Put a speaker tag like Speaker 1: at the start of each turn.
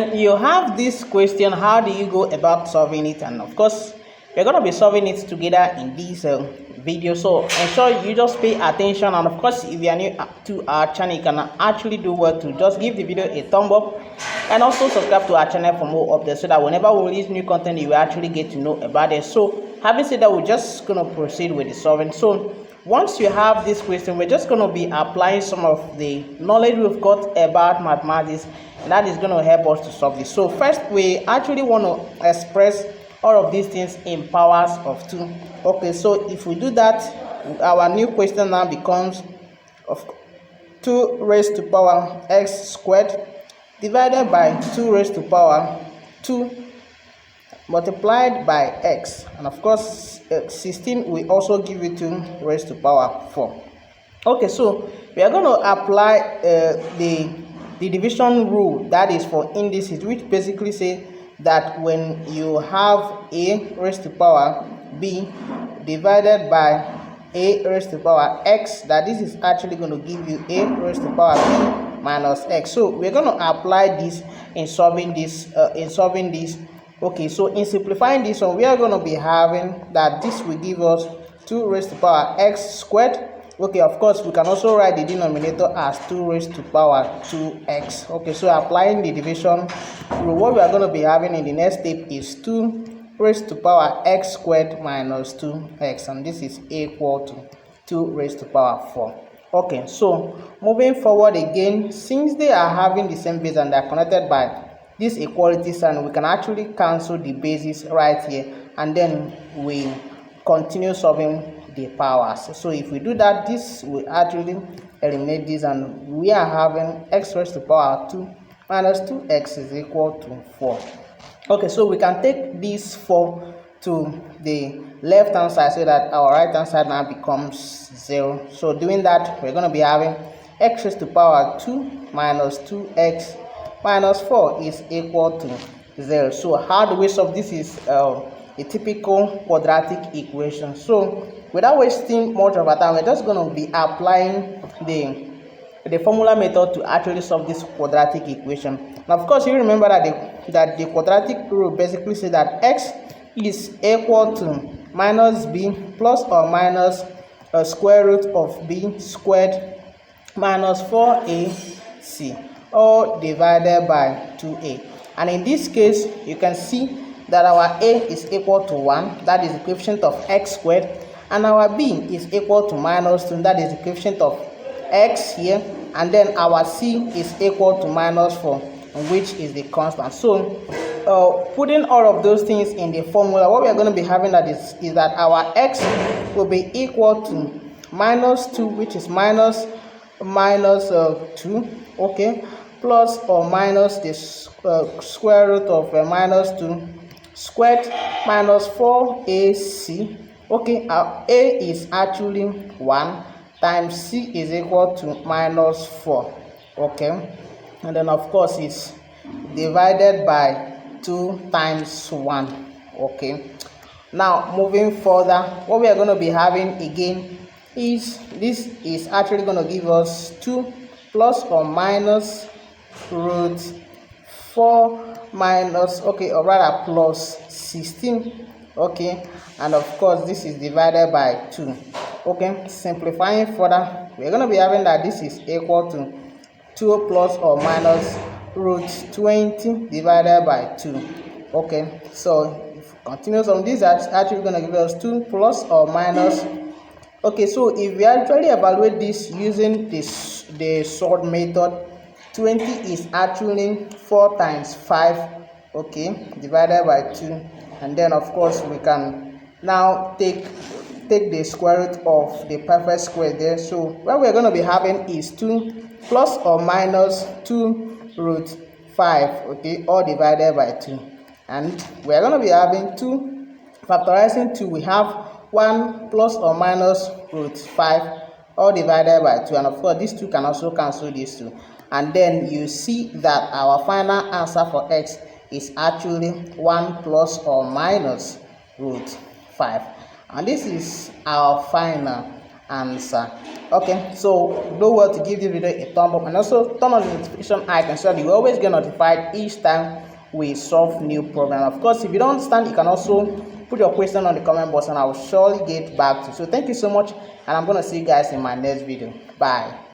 Speaker 1: You have this question, how do you go about solving it? And of course, we're going to be solving it together in this video, so ensure you just pay attention. And of course, if you are new to our channel, you can actually do well to just give the video a thumb up and also subscribe to our channel for more updates, so that whenever we release new content, you will actually get to know about it. So having said that, we're just going to proceed with the solving. So once you have this question, we're just going to be applying some of the knowledge we've got about mathematics, and that is going to help us to solve this. So first, we actually want to express all of these things in powers of 2. Okay, so if we do that, our new question now becomes of 2 raised to power x squared divided by 2 raised to power 2 multiplied by x, and of course 16 will also give you 2 raised to power 4. Okay, so we are going to apply the division rule, that is for indices, which basically say that when you have a raised to power b divided by a raised to power x, that this is actually going to give you a raised to power b minus x. So we're going to apply this in solving this Okay, so in simplifying this one, we are going to be having that this will give us 2 raised to power x squared. Okay, of course, we can also write the denominator as 2 raised to power 2x. Okay, so applying the division rule, what we are going to be having in the next step is 2 raised to power x squared minus 2x, and this is equal to 2 raised to power 4. Okay, so moving forward again, since they are having the same base and they are connected by this equality sign, we can actually cancel the bases right here, and then we continue solving the powers. So if we do that, this will actually eliminate this, and we are having x raised to power 2 minus 2x is equal to 4. Okay, so we can take this 4 to the left hand side so that our right hand side now becomes 0. So doing that, we're going to be having x raised to power 2 minus 2x minus 4 is equal to 0. So how do we solve this? Is a typical quadratic equation. So without wasting much of our time, we're just going to be applying the formula method to actually solve this quadratic equation. Now, of course, you remember that the quadratic rule basically says that x is equal to minus b plus or minus a square root of b squared minus 4ac, all divided by 2a. And in this case, you can see that our a is equal to 1, that is the coefficient of x squared, and our b is equal to minus 2, that is the coefficient of x here, and then our c is equal to minus 4, which is the constant. So putting all of those things in the formula, what we are going to be having that is that our x will be equal to minus 2, which is minus 2, okay, plus or minus the square root of minus 2 squared minus 4ac. Okay, our a is actually 1 times c is equal to minus 4. Okay, and then of course it's divided by 2 times 1. Okay, now moving further, what we are going to be having again is this is actually going to give us 2 plus or minus root 4 minus, okay, or rather plus 16. Okay, and of course this is divided by 2. Okay, simplifying further, we're going to be having that this is equal to 2 plus or minus root 20 divided by 2. Okay, so if we continue on this, that's actually going to give us 2 plus or minus. Okay, so if we actually evaluate this using the sort method, 20 is actually 4 times 5, okay, divided by 2, and then of course we can now take the square root of the perfect square there. So what we're going to be having is 2 plus or minus 2 root 5, okay, all divided by 2, and we're going to be having 2 factorizing 2, we have 1 plus or minus root 5 all divided by 2, and of course these 2 can also cancel these 2, and then you see that our final answer for x is actually 1 plus or minus root 5, and this is our final answer. Okay, so do well to give this video a thumb up and also turn on the notification icon so that you always get notified each time we solve new problem. Of course, if you don't understand, you can also put your question on the comment box and I will surely get back to you. So thank you so much, and I'm gonna see you guys in my next video. Bye.